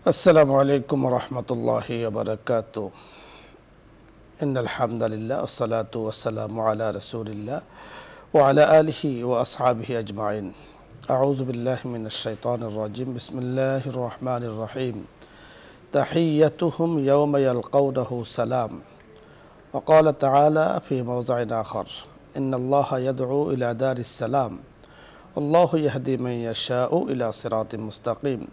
السلام عليكم ورحمة الله وبركاته إن الحمد لله والصلاة والسلام على رسول الله وعلى آله وأصحابه أجمعين أعوذ بالله من الشيطان الرجيم بسم الله الرحمن الرحيم تحيتهم يوم يلقونه سلام وقال تعالى في موضع آخر إن الله يدعو إلى دار السلام والله يهدي من يشاء إلى صراط مستقيم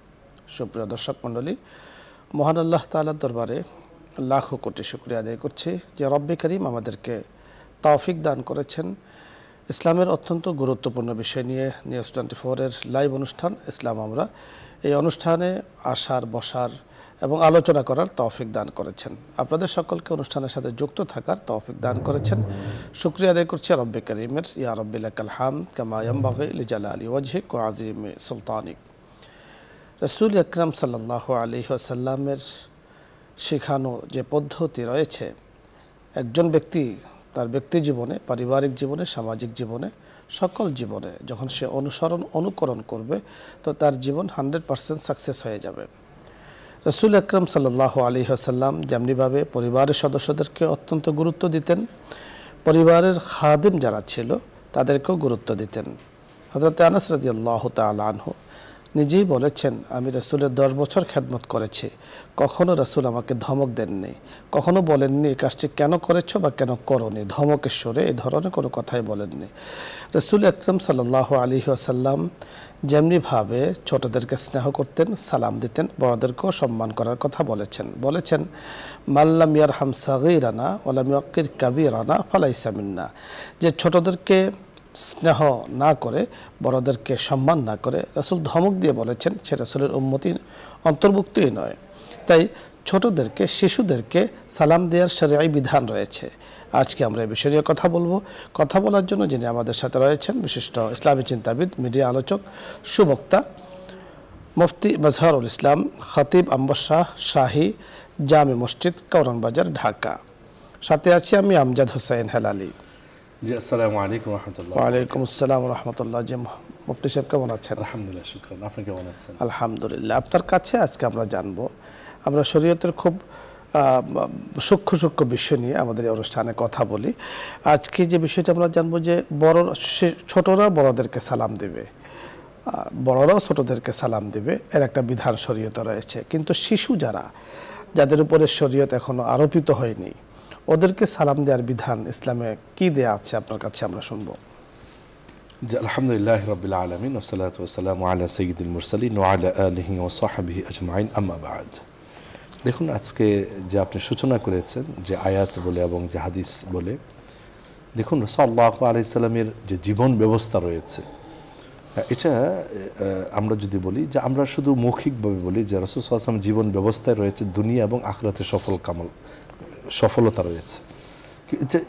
সুপ্রিয় দর্শক মণ্ডলী, মহান আল্লাহ তাআলার দরবারে লাখো কোটি শুকরিয়া আদায় করছি যে রব্বে করিম আমাদেরকে তৌফিক দান করেছেন ইসলামের অত্যন্ত গুরুত্বপূর্ণ বিষয় নিয়ে নিউজ 24 এর লাইভ অনুষ্ঠান ইসলাম আমরা এই অনুষ্ঠানে আসার বসার এবং আলোচনা করার তৌফিক দান করেছেন। আপনাদের সকলকে অনুষ্ঠানের সাথে যুক্ত থাকার তৌফিক দান করেছেন। শুকরিয়া আদায় করছি রব্বে করিমের। ইয়া রব্বি লাকাল হামদ কামা ইয়ানবাগি লিজালালি ওয়াজহিক ওয়া আযীমি সুলতানিক। রাসূল আকরাম সাল্লাল্লাহু আলাইহি ওয়াসাল্লামের শেখানো যে পদ্ধতি রয়েছে, একজন ব্যক্তি তার ব্যক্তি জীবনে, পারিবারিক জীবনে, সামাজিক জীবনে, সকল জীবনে যখন সে অনুকরণ করবে তো তার জীবন 100% সাকসেস হয়ে যাবে। রাসূল আকরাম সাল্লাল্লাহু আলাইহি ওয়াসাল্লাম যেমনিভাবে পরিবারের সদস্যদেরকে অত্যন্ত গুরুত্ব দিতেন, পরিবারের খাদিম যারা ছিল তাদেরকেও গুরুত্ব দিতেন। হযরত আনাস রাদিয়াল্লাহু তাআলা আনহু নিজেই বলেছেন, আমি রাসূলের 10 বছর খেদমত করেছি, কখনো রাসূল আমাকে ধমক দেননি, কখনো বলেননি এই কাজটি কেন করেছো বা কেন করোনি, ধমকের সুরে এই ধরনের কোনো কথাই বলেননি। রাসূল আকরাম সাল্লাল্লাহু আলাইহি ওয়াসাল্লাম যেমনিভাবে ছোটদেরকে স্নেহ করতেন, সালাম দিতেন, বড়দেরকেও সম্মান করার কথা বলেছেন মাল্লাম ইয়ারহাম সাগীরানা ওয়া লাম ইয়াক্কির কাবীরানা ফালাইসা মিন্না, যে ছোটদেরকে স্নেহ না করে, বড়দেরকে সম্মান না করে রাসূল ধমক দিয়ে বলেছেন সে রাসূলের উম্মতি অন্তর্ভুক্তই নয়। তাই ছোটদেরকে, শিশুদেরকে সালাম দেওয়ার শরঈ বিধান রয়েছে। আজকে আমরা এই বিষয় নিয়ে কথা বলবো। কথা বলার জন্য যিনি আমাদের সাথে রয়েছেন বিশিষ্ট ইসলামী চিন্তাবিদ, মিডিয়া আলোচক, সুবক্তা, মুফতি মাজহারুল ইসলাম, খতিব আম্বর শাহ শাহী জামে মসজিদ, কারওয়ান বাজার, ঢাকা। সাথে আছি আমি আমজাদ হোসেন হেলালি। জি, আসসালামু আলাইকুম ওয়া রাহমাতুল্লাহ। ওয়া আলাইকুম আসসালাম ওয়া রাহমাতুল্লাহ। জি মুফতি সাহেব কেমন আছেন? আলহামদুলিল্লাহ, শুকরান। আপনি কেমন আছেন? আলহামদুলিল্লাহ। আপনার কাছে আজকে আমরা জানবো, আমরা শরীয়তের খুব সূক্ষ্ম বিষয় নিয়ে আমাদের এই অনুষ্ঠানে কথা বলি। আজকে যে বিষয়টা আমরা জানবো যে ছোটরা বড়দেরকে সালাম দেবে, বড়রাও ছোটদেরকে সালাম দেবে, এর একটা বিধান শরীয়তে রয়েছে। কিন্তু শিশু যাদের উপরে শরীয়ত এখনো আরোপিত হয়নি, ওদেরকে সালাম দেওয়ার বিধান ইসলামে কি দেয়া আছে আপনার কাছে আমরা শুনবো। জি, আলহামদুলিল্লাহ রাব্বিল আলামিন ওয়া সালাতু ওয়া সালামু আলা সাইয়্যিদিল মুরসালিন ওয়া আলা আলিহি ওয়া সাহবিহি আজমাইন, আম্মা বা'দ। দেখুন, আজকে যে আপনি সূচনা করেছেন যে আয়াত বলে এবং যে হাদিস বলে, দেখুন সাল্লাল্লাহু আলাইহি সাল্লামের যে জীবন ব্যবস্থা রয়েছে, এটা আমরা যদি বলি যে আমরা শুধু মৌখিকভাবে বলি যে রাসূল সাল্লাল্লাহু আলাইহি ওয়াসাল্লাম জীবন ব্যবস্থায় রয়েছে দুনিয়া এবং আখিরাতে সফলতা রয়েছে,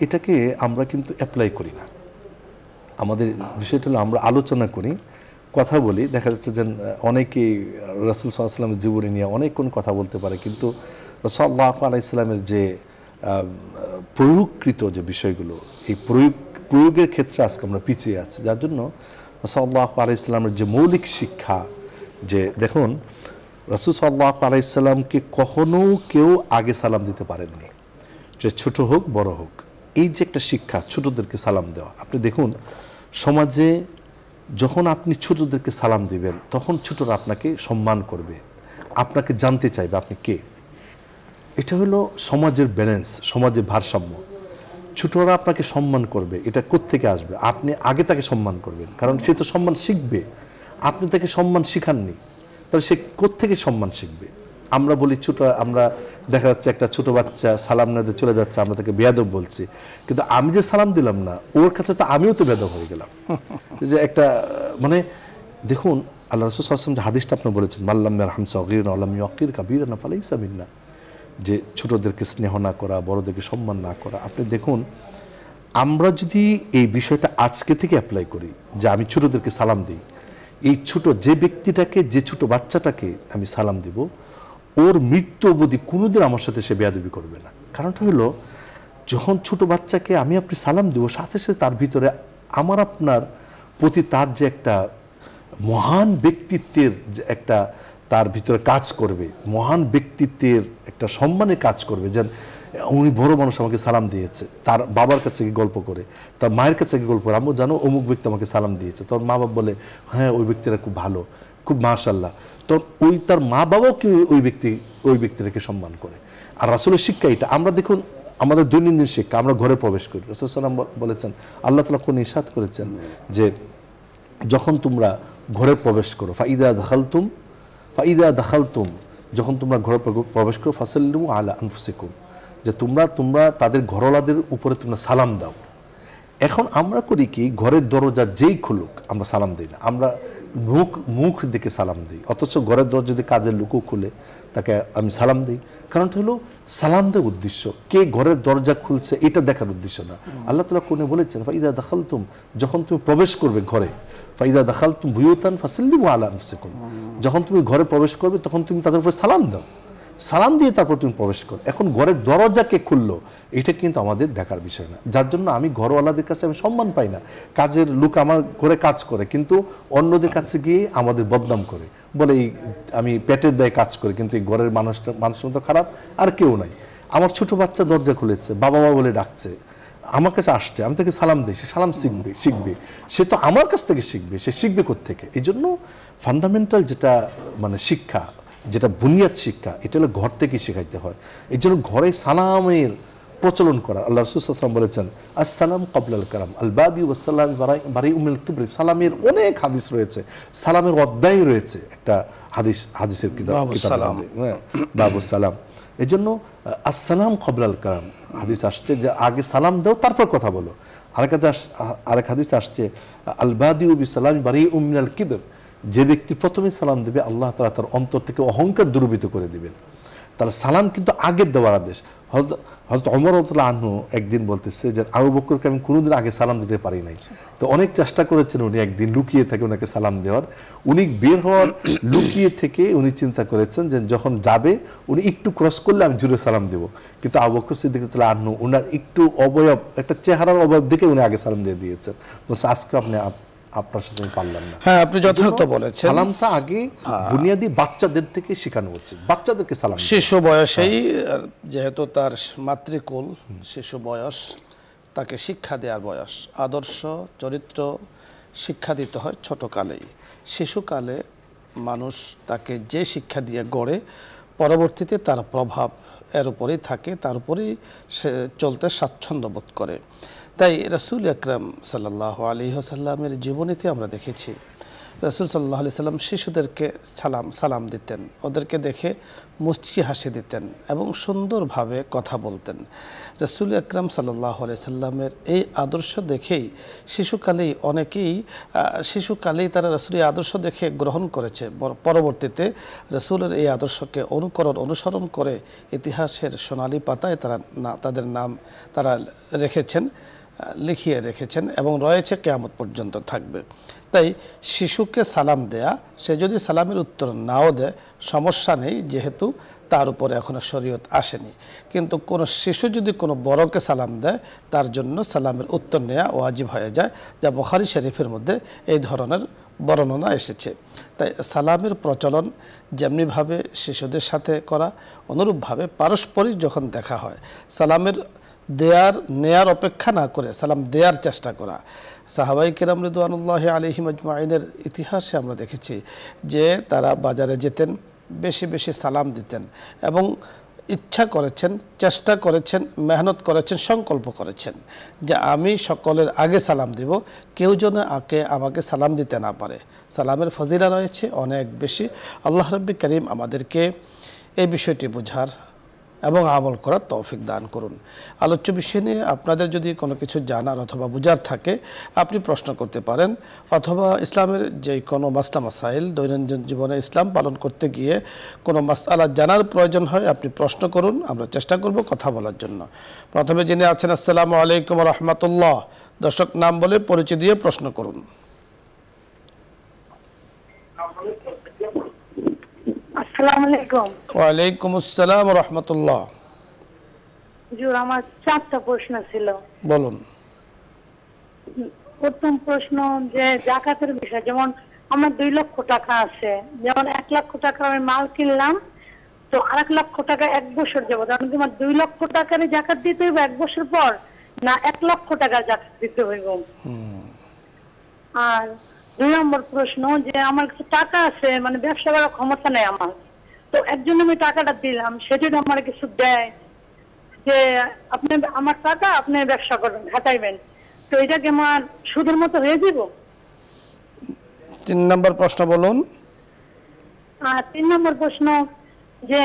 এটাকে আমরা কিন্তু অ্যাপ্লাই করি না। আমাদের বিষয়টা হলো আমরা আলোচনা করি, কথা বলি, দেখা যাচ্ছে যে অনেকেই রাসূল সাল্লাল্লাহু আলাইহি ওয়াসাল্লামের জীবনী নিয়ে অনেক কোন কথা বলতে পারে, কিন্তু সাল্লাল্লাহু আলাইহি ওয়াসাল্লামের যে প্রয়োগকৃত যে বিষয়গুলো, এই প্রয়োগের ক্ষেত্রে আজকে আমরা পিছিয়ে আছি। যার জন্য সাল্লাল্লাহু আলাইহি ওয়াসাল্লামের যে মৌলিক শিক্ষা, যে দেখুন রাসূল সাল্লাল্লাহু আলাইহি ওয়াসাল্লামকে কখনো কেউ আগে সালাম দিতে পারেননি, যে ছোট হোক বড় হোক। এই যে একটা শিক্ষা, ছোটদেরকে সালাম দেওয়া। আপনি দেখুন সমাজে যখন আপনি ছোটদেরকে সালাম দিবেন তখন ছোটরা আপনাকে সম্মান করবে, আপনাকে জানতে চাইবে আপনি কে। এটা হলো সমাজের ব্যালেন্স, সমাজের ভারসাম্য। ছোটরা আপনাকে সম্মান করবে, এটা কোত্থেকে আসবে? আপনি আগে তাকে সম্মান করবেন, কারণ সে তো সম্মান শিখবে, আপনি তাকে সম্মান শিখাননি, তাহলে সে কোত্থেকে সম্মান শিখবে? আমরা বলি আমরা দেখা যাচ্ছে একটা ছোট বাচ্চা সালাম না দিয়ে চলে যাচ্ছে, আমরা তাকে বেয়াদব বলছি, কিন্তু আমি যে সালাম দিলাম না ওর কাছে তো আমিও তো বেয়াদব হয়ে গেলাম। যে একটা মানে দেখুন আল্লাহ রাসূল সাল্লাল্লাহু আলাইহি ওয়াসাল্লাম যে হাদিসটা আপনি বলেছেন মাল্লাম ইয়ারহাম সাগীরানা ওয়া লাম ইয়াক্কির কাবীরানা ফালাইসা মিন্না, যে ছোটদেরকে স্নেহ না করা, বড়দেরকে সম্মান না করা। আপনি দেখুন আমরা যদি এই বিষয়টা আজকে থেকে অ্যাপ্লাই করি যে আমি ছোটদেরকে সালাম দিই, এই যে ব্যক্তিটাকে, যে ছোট বাচ্চাটাকে আমি সালাম দিব, ওর মৃত্যু অবধি কোনোদিন আমার সাথে সে বেয়াদবি করবে না। কারণটা হলো যখন ছোট বাচ্চাকে আপনি সালাম দিব, সাথে সাথে তার ভিতরে আমার আপনার প্রতি তার যে একটা মহান ব্যক্তিত্বের যে একটা তার ভিতরে কাজ করবে, মহান ব্যক্তিত্বের একটা সম্মানের কাজ করবে, যেন উনি বড় মানুষ আমাকে সালাম দিয়েছে, তার বাবার কাছে গিয়ে গল্প করে, তার মায়ের কাছে গিয়ে গল্প করে, আম্মু জানো অমুক ব্যক্তি আমাকে সালাম দিয়েছে, তোর মা বাবা বলে হ্যাঁ ওই ব্যক্তিরা খুব ভালো, খুব মাশাআল্লাহ, তো ওই তার মা বাবাও কি ওই ব্যক্তিটাকে সম্মান করে। আর রাসূলের শিক্ষা এটা। আমরা দেখুন আমাদের দৈনন্দিন শিক্ষা, আমরা ঘরে প্রবেশ করি, রাসূল সাল্লাল্লাহু আলাইহি ওয়াসাল্লাম বলেছেন, আল্লাহ তাআলা কোন ইরশাদ করেছেন যে যখন তোমরা ঘরে প্রবেশ করো, ফাইদা দাখালতুম, যখন তোমরা ঘরে প্রবেশ করো, ফাসাল্লিমু আলা আনফুসিকুম, যে তোমরা তাদের ঘরওয়ালাদের উপরে তোমরা সালাম দাও। এখন আমরা করি কি, ঘরের দরজা যেই খুলুক আমরা সালাম দিই না, আমরা মুখ দিকে সালাম দিই, অথচ ঘরের দরজা যদি কাজের লোকও খুলে তাকে আমি সালাম দিই। কারণটা হলো সালাম দেওয়ার উদ্দেশ্য, কে ঘরের দরজা খুলছে এটা দেখার উদ্দেশ্য না। আল্লাহ তাআলা কোনে বলেছেন, ফাইদা দাখালতুম, যখন তুমি প্রবেশ করবে ঘরে, ফাইদা দাখালতুম বুয়ুতান ফাসাল্লিমু আলা আনফুসিকুম, যখন তুমি ঘরে প্রবেশ করবে তখন তুমি তাদের উপরে সালাম দাও, সালাম দিয়ে তারপর তুমি প্রবেশ করো। এখন ঘরের দরজাকে খুললো এটা কিন্তু আমাদের দেখার বিষয় না, যার জন্য আমি ঘরওয়ালাদের কাছে আমি সম্মান পাই না। কাজের লোক আমার ঘরে কাজ করে কিন্তু অন্যদের কাছে গিয়ে আমাদের বদনাম করে, বলে এই আমি পেটের দায়ে কাজ করি কিন্তু এই ঘরের মানুষের মতো খারাপ আর কেউ নাই। আমার ছোট বাচ্চা দরজা খুলেছে, বাবা মা বলে ডাকছে, আমার কাছে আসছে, আমি তাকে সালাম দিই, সে সালাম শিখবে, সে তো আমার কাছ থেকে শিখবে, সে শিখবে কোত্থেকে? এই জন্য ফান্ডামেন্টাল যেটা মানে শিক্ষা, যেটা বুনিয়াদ শিক্ষা, এটা হলো ঘর থেকে শেখাইতে হয়। এই জন্য ঘরে সালামের প্রচলন করা, আল্লাহ রাসূল সাল্লাল্লাহু আলাইহি ওয়াসাল্লাম বলেছেন আসসালাম ক্বাবলাল কালাম আল বাদি ওয়াস সালাম বারাইউম মিনাল কিবর। সালামের অনেক হাদিস রয়েছে, সালামের অধ্যায় রয়েছে, একটা হাদিসের কিতাব বাবুস সালাম। এই জন্য আসসালাম ক্বাবলাল কালাম হাদিস আসছে যে আগে সালাম দাও তারপর কথা বলো। আরেক হাদিস আসছে আল বাদিউ বিসালাম বারাইউম মিনাল কিবর, যে ব্যক্তি প্রথমে সালাম দেবে আল্লাহ তাআলা তার অন্তর থেকে অহংকার দূরীভূত করে দিবেন। তাহলে সালাম কিন্তু আগের দেওয়ার আদেশ। হযরত ওমর রাদিয়াল্লাহু আনহু একদিন বলতেছে যে আবু বকরকে আমি কোনোদিন আগে সালাম দিতে পারি নাই, তো অনেক চেষ্টা করেছেন উনি একদিন লুকিয়ে থেকে ওনাকে সালাম দেওয়ার। উনি বের হওয়ার লুকিয়ে থেকে উনি চিন্তা করেছেন যে যখন যাবে উনি একটু ক্রস করলে আমি জুড়ে সালাম দেব, কিন্তু আবু বকর সিদ্দিক রাদিয়াল্লাহু আনহু ওনার একটু অবয়ব, একটা চেহারার অবয়ব দেখে উনি আগে সালাম দিয়ে দিয়েছেন। আজকে আপনার সাথে পারলাম না। হ্যাঁ, আপনি যথার্থ বলেছেন। সালামটা আগে বুনিয়াদি বাচ্চাদের থেকে শেখানো হচ্ছে, বাচ্চাদেরকে সালাম শিশু বয়সেই, যেহেতু তার মাতৃকুল শিশু বয়স, তাকে শিক্ষা দেওয়ার বয়স, আদর্শ চরিত্র শিক্ষা দিতে হয় ছোটকালেই। শিশুকালে মানুষ তাকে যে শিক্ষা দিয়ে গড়ে, পরবর্তীতে তার প্রভাব এর উপরেই থাকে, তার উপরেই সে চলতে স্বাচ্ছন্দ্য বোধ করে। তাই রাসূল আকরাম সাল্লাল্লাহু আলাইহি ওয়াসাল্লামের জীবনীতে আমরা দেখেছি রাসূল সাল্লাল্লাহু আলাইহি ওয়াসাল্লাম শিশুদেরকে সালাম দিতেন, ওদেরকে দেখে মুচকি হাসি দিতেন এবং সুন্দরভাবে কথা বলতেন। রাসূল আকরাম সাল্লাল্লাহু আলাইহি ওয়াসাল্লামের এই আদর্শ দেখেই শিশুকালেই তারা রাসূলের আদর্শ দেখে গ্রহণ করেছে। পরবর্তীতে রাসূলের এই আদর্শকে অনুসরণ করে ইতিহাসের সোনালী পাতায় তাদের নাম তারা লিখিয়ে রেখেছেন এবং রয়েছে কিয়ামত পর্যন্ত থাকবে। তাই শিশুকে সালাম দেয়া, সে যদি সালামের উত্তর নাও দেয় সমস্যা নেই, যেহেতু তার উপরে এখনো শরীয়ত আসেনি। কিন্তু কোনো শিশু যদি কোনো বড়কে সালাম দেয় তার জন্য সালামের উত্তর নেওয়া ওয়াজিব হয়ে যায়, যা বুখারী শরীফের মধ্যে এই ধরনের বর্ণনা এসেছে। তাই সালামের প্রচলন যেমনিভাবে শিশুদের সাথে করা, অনুরূপভাবে পারস্পরিক যখন দেখা হয় সালামের নেয়ার অপেক্ষা না করে সালাম দেয়ার চেষ্টা করা। সাহাবায়ে কেরাম রিদওয়ানুল্লাহি আলাইহিম আজমাইনের ইতিহাসে আমরা দেখেছি যে তারা বাজারে যেতেন, বেশি বেশি সালাম দিতেন এবং ইচ্ছা করেছেন, চেষ্টা করেছেন, মেহনত করেছেন, সংকল্প করেছেন যে আমি সকলের আগে সালাম দিব, কেউ যেন আমাকে সালাম দিতে না পারে। সালামের ফজিলা রয়েছে অনেক বেশি। আল্লাহ রাব্বি করিম আমাদেরকে এই বিষয়টি বোঝার এবং আমল করার তৌফিক দান করুন। আলোচ্য বিষয় নিয়ে আপনাদের যদি কোনো কিছু জানার অথবা বোঝার থাকে আপনি প্রশ্ন করতে পারেন, অথবা ইসলামের যে কোনো মাসলা মাসাইল দৈনন্দিন জীবনে ইসলাম পালন করতে গিয়ে কোনো মাসআলা জানার প্রয়োজন হয় আপনি প্রশ্ন করুন, আমরা চেষ্টা করব কথা বলার জন্য। প্রথমে যিনি আছেন, আসসালামু আলাইকুম ওয়া রাহমাতুল্লাহ। দর্শক নাম বলে পরিচয় দিয়ে প্রশ্ন করুন। আসসালামু আলাইকুম। ওয়ালাইকুম আসসালাম ওয়া রাহমাতুল্লাহ। হুজুর, আমার 4টা প্রশ্ন ছিল। বলুন। প্রথম প্রশ্ন যে যাকাতের বিষয়, যেমন আমার 2 লক্ষ টাকা আছে, যেমন 1 লক্ষ টাকা আমি মাল কিনলাম, তো 1 লক্ষ টাকা 1 বছর যাবত আমি তোমার 2 লক্ষ টাকার জাকাত দিতে হইব 1 বছর পর, না 1 লক্ষ টাকা জাকাত দিতে হইব? আর 2 নম্বর প্রশ্ন, যে আমার কাছে টাকা আছে, মানে ব্যবসা করার ক্ষমতা নেই আমার, তো একজন আমি টাকাটা দিলাম, সেটা আমার কিছু দেয় যে আপনি আমার টাকা আপনি ব্যবসা করবেন, খাটাইবেন, তো এটা কি আমার সুদের মতো হয়ে যাব? 3 নম্বর প্রশ্ন বলুন। আর 3 নম্বর প্রশ্ন, যে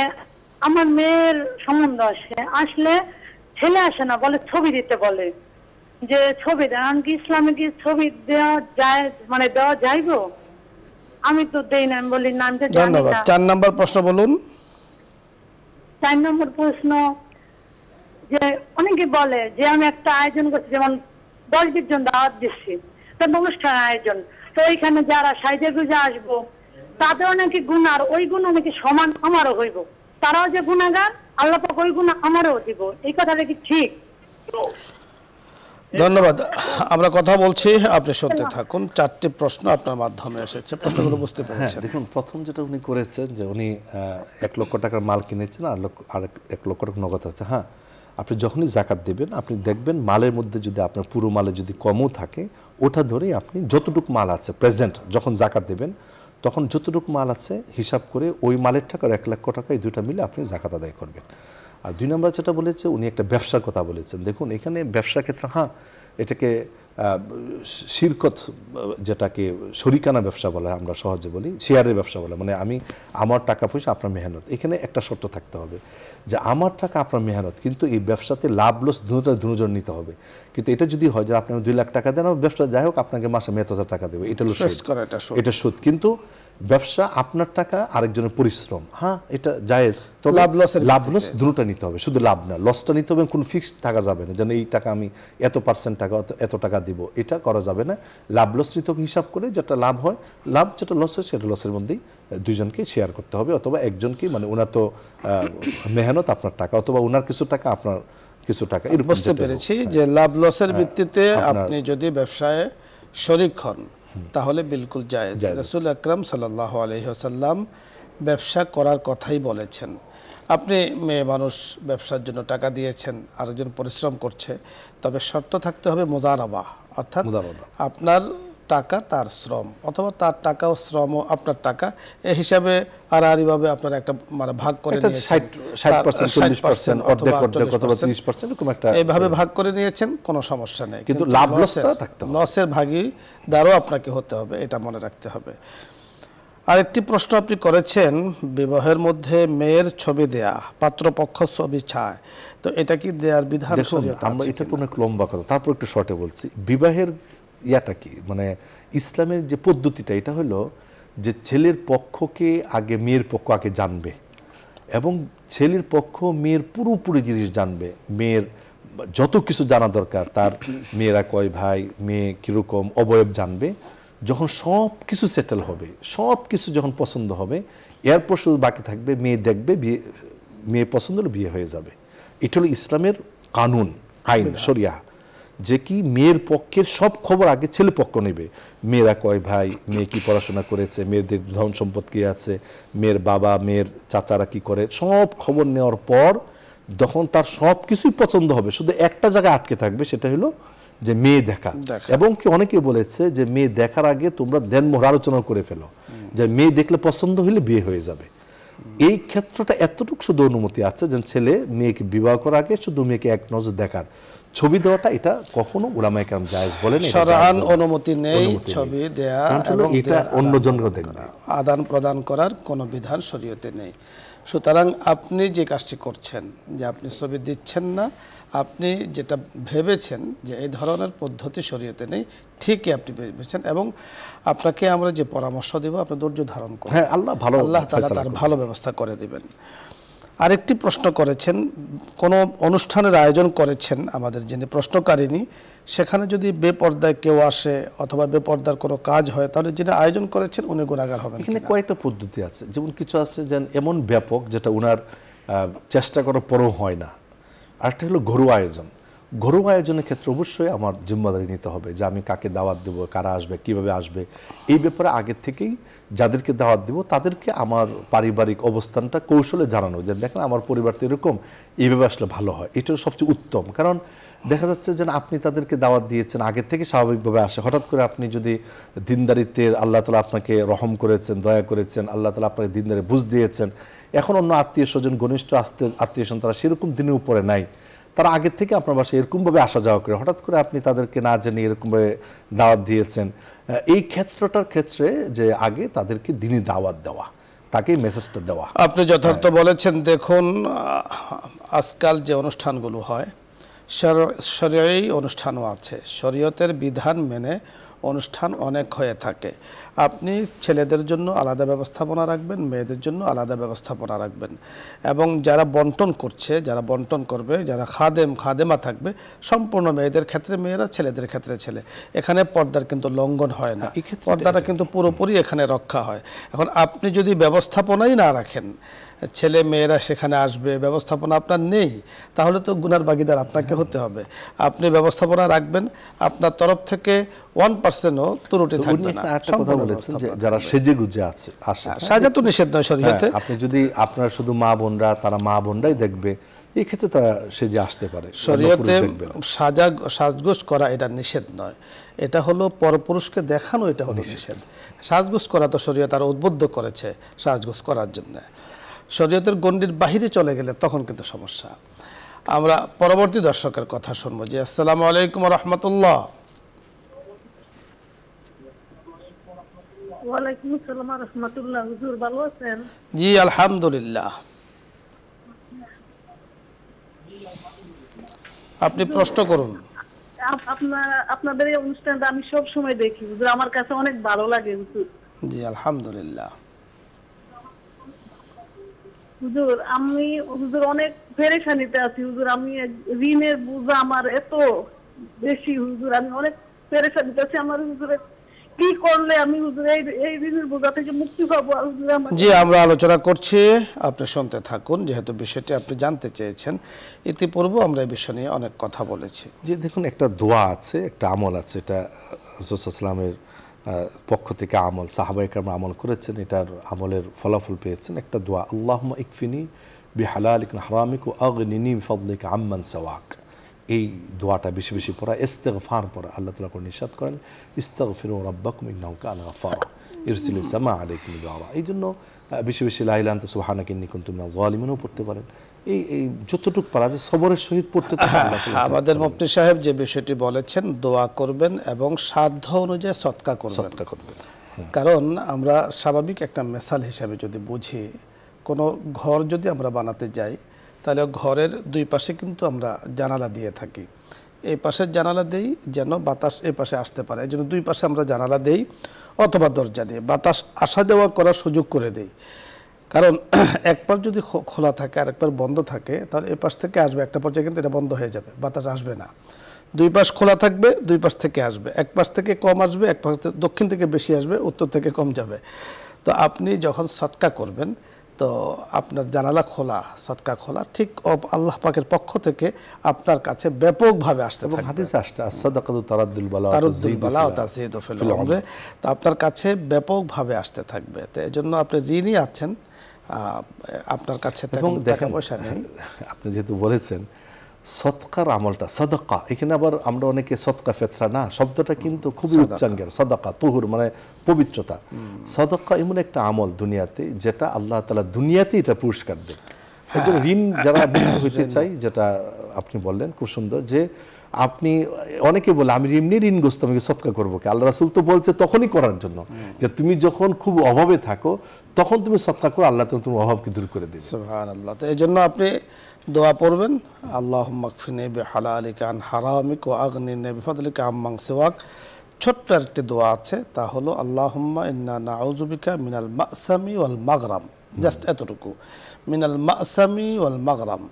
আমার মেয়ের সম্বন্ধ আসলে ছেলে আসে না, বলে ছবি দিতে বলে, যে ছবি দেন কি ইসলামে কি ছবি দেওয়া যায়, মানে দেওয়া যাইবো? আমি তো দেই না, আমি বলি না, আমি তো জানি ধন্যবাদ। না। 4 নম্বর প্রশ্ন বলুন। 4 নম্বর প্রশ্ন, যে অনেকে বলে যে আমি একটা আয়োজন করছি, যেমন 10-20 জন দাওয়াত দিচ্ছি, তো অনুষ্ঠান আয়োজন, তো এইখানে যারা সাইজে গুজে আসবো তাদেরও নাকি গুনার ওই গুণ নাকি সমান আমারও হইব, তারাও যে গুনাগার, আল্লাহ পাক ওই গুণ আমারও দিব, এই কথাটা কি ঠিক? ধন্যবাদ। আমরা কথা বলছি, আপনি শুনতে থাকুন। 4টি প্রশ্ন আপনার মাধ্যমে এসেছে, প্রশ্নগুলো বুঝতে হ্যাঁ, পেরেছেন? দেখুন, প্রথম যেটা উনি করেছেন যে উনি 1 লক্ষ টাকার মাল কিনেছেন, আর 1 লক্ষ টাকা নগদ আছে। হ্যাঁ, আপনি যখনই জাকাত দেবেন আপনি দেখবেন মালের মধ্যে যদি আপনার পুরো মালে যদি কমও থাকে, ওটা ধরেই আপনি যতটুকু মাল আছে প্রেজেন্ট যখন জাকাত দেবেন তখন যতটুকু মাল আছে হিসাব করে ওই মালের টাকা আর 1 লক্ষ টাকা এই দুটা মিলে আপনি জাকাত আদায় করবেন। আর 2 নম্বর যেটা বলেছে, উনি একটা ব্যবসার কথা বলেছেন। দেখুন, এখানে ব্যবসার ক্ষেত্রে হ্যাঁ এটাকে শিরকত, যেটাকে শরিকানা ব্যবসা বলে, আমরা সহজে বলি শেয়ারের ব্যবসা বলে, মানে আমি আমার টাকা পয়সা আপনার মেহনত। এখানে একটা শর্ত থাকতে হবে যে আমার টাকা আপনার মেহনত, কিন্তু এই ব্যবসাতে লাভ লস দুজন নিতে হবে। কিন্তু এটা যদি হয় যে আপনি 2 লাখ টাকা দেন, ব্যবসা যাই হোক আপনাকে মাসে 10,000 টাকা দেবে, এটা হলো সুদ। এটা সুদ। কিন্তু ব্যবসা আপনার টাকা আরেকজনের পরিশ্রম, হ্যাঁ এটা জায়েজ, তবে লাভ লস দুটোটা নিতে হবে, শুধু লাভ না লসটা নিতে হবে। কোনো ফিক্সড থাকা যাবে না যেন এই টাকা আমি এত% টাকা এত টাকা দিব, এটা করা যাবে না। লাভ লস নিতে হবে হিসাব করে, যেটা লাভ হয় লাভ, যেটা লস হয় সেটা লসের মধ্যেই দুইজনকে শেয়ার করতে হবে, অথবা একজনকে, মানে ওনার তো মেহনত আপনার টাকা, অথবা ওনার কিছু টাকা আপনার কিছু টাকা। বুঝতে পেরেছি যে লাভ লসের ভিত্তিতে আপনি যদি ব্যবসায় শরীক হন তাহলে বিলকুল জায়েজ। রাসূল আকরাম সাল্লাল্লাহু আলাইহি ওয়াসাল্লাম ব্যবসা করার কথাই বলেছেন। আপনি মেয়ে মানুষ, ব্যবসার জন্য টাকা দিয়েছেন, আরেকজন পরিশ্রম করছে, তবে শর্ত থাকতে হবে মুজারাবা, অর্থাৎ আপনার টাকা তার শ্রম, অথবা তার টাকা ও শ্রম ও আপনার টাকা, এই হিসাবে আড়াআড়িভাবে আপনারা একটা মানে ভাগ করে নিয়েছেন, 60% অর্ধেক অথবা 30% এরকম একটা এইভাবে ভাগ করে নিয়েছেন, কোনো সমস্যা নেই। কিন্তু লাভ লসটা থাকতে হবে, লসের ভাগীদারও আপনাকে হতে হবে, এটা মনে রাখতে হবে। আরেকটি প্রশ্ন আপনি করেছেন, বিবাহের মধ্যে মেয়ের ছবি দেয়া, পাত্রপক্ষ ছবি চায়, তো এটা কি দেয়ার বিধান শরীয়তে আছে? আমরা এটা তো অনেক লম্বা কথা, তারপর একটু শর্টে বলছি। বিবাহের ইয়াটা কি, মানে ইসলামের যে পদ্ধতিটা, এটা হলো যে ছেলের পক্ষকে আগে মেয়ের পক্ষ আগে জানবে, এবং ছেলের পক্ষ মেয়ের পুরোপুরি জিনিস জানবে, মেয়ের যত কিছু জানা দরকার, তার মেয়েরা কয় ভাই, মেয়ে কীরকম অবয়ব জানবে। যখন সব কিছু সেটেল হবে, সব কিছু যখন পছন্দ হবে, এরপর শুধু বাকি থাকবে মেয়ে দেখবে, মেয়ে পছন্দ হলে বিয়ে হয়ে যাবে। এটা হলো ইসলামের কানুন, আইন, শরিয়া, যে কি মেয়ের পক্ষের সব খবর আগে ছেলে পক্ষ নেবে। মেয়েরা কয় ভাই, মেয়ে কি পড়াশোনা করেছে, মেয়েদের ধন সম্পদ কি আছে, মেয়ের বাবা মেয়ের চাচারা কি করে, সব খবর নেওয়ার পর যখন তার সব কিছুই পছন্দ হবে, শুধু একটা জায়গায় আটকে থাকবে, সেটা হলো যে মেয়ে দেখা। এবং কি অনেকে বলেছে যে মেয়ে দেখার আগে তোমরা দেনমোহর আলোচনা করে ফেলো, যে মেয়ে দেখলে পছন্দ হইলে বিয়ে হয়ে যাবে। এই ক্ষেত্রটা এতটুকু শুধু অনুমতি আছে যে ছেলে মেয়েকে বিবাহ করার আগে শুধু মেয়েকে এক নজর দেখার, ছবি দেওয়াটা এটা কখনো উলামায়ে কেরাম জায়েজ বলেন, শরআন অনুমতি নেই ছবি দেয়া, এবং এটা অন্যজনকে দেখবে, আদান প্রদান করার কোনো বিধান শরীয়তে নেই। সুতরাং আপনি যে কাজটি করছেন, যে আপনি ছবি দিচ্ছেন না, আপনি যেটা ভেবেছেন যে এই ধরনের পদ্ধতি শরীয়তে নেই, ঠিকই আপনি ভেবেছেন, এবং আপনাকে আমরা যে পরামর্শ দেব আপনি ধৈর্য ধারণ করুন, হ্যাঁ আল্লাহ তাআলা তার ভালো ব্যবস্থা করে দিবেন। আরেকটি প্রশ্ন করেছেন, কোনো অনুষ্ঠানের আয়োজন করেছেন আমাদের যিনি প্রশ্নকারিণী, সেখানে যদি বেপর্দায় কেউ আসে অথবা বেপর্দার কোনো কাজ হয়, তাহলে যিনি আয়োজন করেছেন উনি গুনাহগার হবেন? এখানে কয়েকটা পদ্ধতি আছে, যেমন কিছু আছে যেন এমন ব্যাপক যেটা ওনার চেষ্টা করার পরও হয় না। আরেকটা হলো ঘরোয়া আয়োজন। ঘরোয়া আয়োজনের ক্ষেত্রে অবশ্যই আমার জিম্মাদারি নিতে হবে যে আমি কাকে দাওয়াত দেবো, কারা আসবে, কিভাবে আসবে, এই ব্যাপারে আগের থেকেই যাদেরকে দাওয়াত দেবো তাদেরকে আমার পারিবারিক অবস্থানটা কৌশলে জানানো, যে দেখেন আমার পরিবার তো এরকম, এইভাবে আসলে ভালো হয়। এটা সবচেয়ে উত্তম। কারণ দেখা যাচ্ছে যে আপনি তাদেরকে দাওয়াত দিয়েছেন, আগের থেকে স্বাভাবিকভাবে আসে, হঠাৎ করে আপনি যদি দিনদারিত্বের আল্লাহ তাআলা আপনাকে রহম করেছেন, দয়া করেছেন, আল্লাহ তাআলা আপনাকে দিনদারি বুঝ দিয়েছেন, এখন অন্য আত্মীয় স্বজন, ঘনিষ্ঠ আত্মীয় স্বজন তারা সেরকম দিনের উপরে নাই, তারা আগের থেকে আপনার বাসায় এরকমভাবে আসা যাওয়া করে, হঠাৎ করে আপনি তাদেরকে না জেনে এরকমভাবে দাওয়াত দিয়েছেন, এই ক্ষেত্রটার ক্ষেত্রে যে আগে তাদেরকে দিনই দাওয়াত দেওয়া, তাকে মেসেজটা দেওয়া। আপনি যথার্থ বলেছেন। দেখুন, আজকাল যে অনুষ্ঠানগুলো হয় শরীয়ী অনুষ্ঠানও আছে, শরীয়তের বিধান মেনে অনুষ্ঠান অনেক হয়ে থাকে। আপনি ছেলেদের জন্য আলাদা ব্যবস্থাপনা রাখবেন, মেয়েদের জন্য আলাদা ব্যবস্থাপনা রাখবেন, এবং যারা বন্টন করছে, যারা বন্টন করবে, যারা খাদেমা থাকবে, সম্পূর্ণ মেয়েদের ক্ষেত্রে মেয়েরা, ছেলেদের ক্ষেত্রে ছেলে। এখানে পর্দার কিন্তু লঙ্ঘন হয় না, পর্দাটা কিন্তু পুরোপুরি এখানে রক্ষা হয়। এখন আপনি যদি ব্যবস্থাপনাই না রাখেন, ছেলে মেয়েরা সেখানে আসবে, ব্যবস্থাপনা আপনার নেই, তাহলে তো গুনার ভাগীদার আপনাকে হতে হবে। আপনি ব্যবস্থাপনা রাখবেন, আপনার তরফ থেকে 1%ও ত্রুটি থাকবে না। কথা বলেছেন যে যারা সেজে গুজে আসে, সাজা তো নিষেধ নয় শরীয়তে। আপনি যদি আপনার শুধু মা বোনরা, তারা মা বোনরাই দেখবে, এই ক্ষেত্রে তারা সেজে আসতে পারে। শরীয়তে সাজগোজ করা এটা নিষেধ নয়, এটা হলো পরপুরুষকে দেখানো, এটা হলো নিষেধ। সাজগোজ করা তো শরীয়ত আরো উদ্বুদ্ধ করেছে সাজগোজ করার জন্য। শরীয়তের গণ্ডির বাহিরে চলে গেলে তখন কিন্তু সমস্যা। আমরা পরবর্তী দর্শকের কথা শুনবো। জি, আসসালামু আলাইকুম ওয়া রাহমাতুল্লাহ। ওয়ালাইকুম আসসালাম ওয়া রাহমাতুল্লাহ। হুজুর ভালো আছেন? জি আলহামদুলিল্লাহ। আপনি প্রশ্ন করুন। আপনাদের এই অনুষ্ঠানটা আমি সব সময় দেখি হুজুর, আমার কাছে অনেক ভালো লাগে হুজুর। জি আলহামদুলিল্লাহ। হুজুর আমি অনেক পেরেশানিতে আছি হুজুর, আমি ঋণের বোঝা আমার এত বেশি হুজুর, আমি অনেক পেরেশানিতে আছি। আমার হুজুর কি করলে আমি হুজুর এই ঋণের বোঝা থেকে মুক্তি পাবো হুজুর? জি আমরা আলোচনা করছি, আপনি শুনতে থাকুন, যেহেতু বিষয়টি আপনি জানতে চেয়েছেন। ইতিপূর্বে আমরা এই বিষয় নিয়ে অনেক কথা বলেছি। যে দেখুন, একটা দোয়া আছে, একটা আমল আছে, এটা রাসূল সাল্লাল্লাহু আলাইহি ওয়াসাল্লামের পক্ষ থেকে আমল, সাহাবায়ে কেরাম আমল করেছেন, এটার আমলের ফলাফল পেয়েছেন। একটা দোয়া, আল্লাহুম্মা ইকফিনি বিহালালিকা হারামিক ওয়া আগনিনি বিফদলিকা আম্মান সাওয়াক। এই দোয়াটা বেশি বেশি পড়া, ইস্তিগফার পড়া। আল্লাহ তাআলা কোন নিষেধ করেন, ইস্তাগফিরু রাব্বাকুম ইন্নাহু কানা গাফফারা ইরসিলিস সামা আলাইকুম মিদরারা। এই জন্য বেশি বেশি লা ইলাহা ইল্লা আনতা সুবহানাকা ইন্নী কুনতু মিনাজ জালিমিনও পড়তে পারেন। এই যতটুকু পারা যায় সবরের সহিত পড়তে পারেন। আমাদের মুফতি সাহেব যে বিষয়টি বলেছেন, দোয়া করবেন এবং সাধ্য অনুযায়ী সদকা করবেন। কারণ আমরা স্বাভাবিক একটা মেসাল হিসাবে যদি বুঝি, কোনো ঘর যদি আমরা বানাতে যাই, তাহলে ঘরের দুই পাশে কিন্তু আমরা জানালা দিয়ে থাকি। এই পাশের জানালা দেই যেন বাতাস এই পাশে আসতে পারে, এই জন্য দুই পাশে আমরা জানালা দেই, অথবা দরজা দিয়ে বাতাস আসা যাওয়া করার সুযোগ করে দেই। কারণ একবার যদি খোলা থাকে আর একবার বন্ধ থাকে, তাহলে এই পাশ থেকে আসবে, একটা পর্যায়ে কিন্তু এটা বন্ধ হয়ে যাবে, বাতাস আসবে না। দুই পাশ খোলা থাকবে, দুই পাশ থেকে আসবে, এক পাশ থেকে কম আসবে, এক পাশ দক্ষিণ থেকে বেশি আসবে, উত্তর থেকে কম যাবে। তো আপনি যখন সদকা করবেন, তো আপনার জানালা খোলা, সদকা খোলা, ঠিক আল্লাহ পাকের পক্ষ থেকে আপনার কাছে ব্যাপকভাবে আসতে থাকবে। হাদিসে আসছে আস-সাদাকাতু তারাদ্দুল বালা ওয়া তাযীদু ফিল উমরি, তো আপনার কাছে ব্যাপকভাবে আসতে থাকবে। তো এজন্য আপনি ঋণী আছেন, আপনার কাছে টাকা পয়সা নেই। আপনি যেহেতু বলেছেন সদকার আমলটা, সাদাকা, এখানে আবার আমরা অনেকে সদকা ফেতরা না শব্দটা কিন্তু খুবই উচ্চাঙ্গের। সাদাকা তুহুর মানে পবিত্রতা। সাদাকা এমন একটা আমল দুনিয়াতে, যেটা আল্লাহ তাআলা দুনিয়াতে এটা পুরস্কার দেন। একজন ঋণ যারা মুক্ত হইতে চাই, যেটা আপনি বললেন খুব সুন্দর, যে আপনি অনেকে বলে আমি এমনি ঋণগ্রস্ত, আমি সদকা করবো কি? আল্লাহ রাসূল তো বলছে তখনই করার জন্য, যে তুমি যখন খুব অভাবে থাকো তখন তুমি সদকা করো, আল্লাহ তোমার অভাবকে দূর করে দেবে। সুবহানাল্লাহ। তো এই জন্য আপনি দোয়া পড়বেন, আল্লাহুম্মা কফিনি বিহালালিকা আন হারামিক ওয়া আগনিনি বিফদলিকা আম্মান সিওয়াক। ছোট্ট একটি দোয়া আছে, তা হলো আল্লাহুম্মা ইন্না নাউযু বিকা মিনাল মাসামি ওয়াল মাগরাম। জাস্ট এতটুকু, মিনাল মাসামি ওয়াল মাগরাম।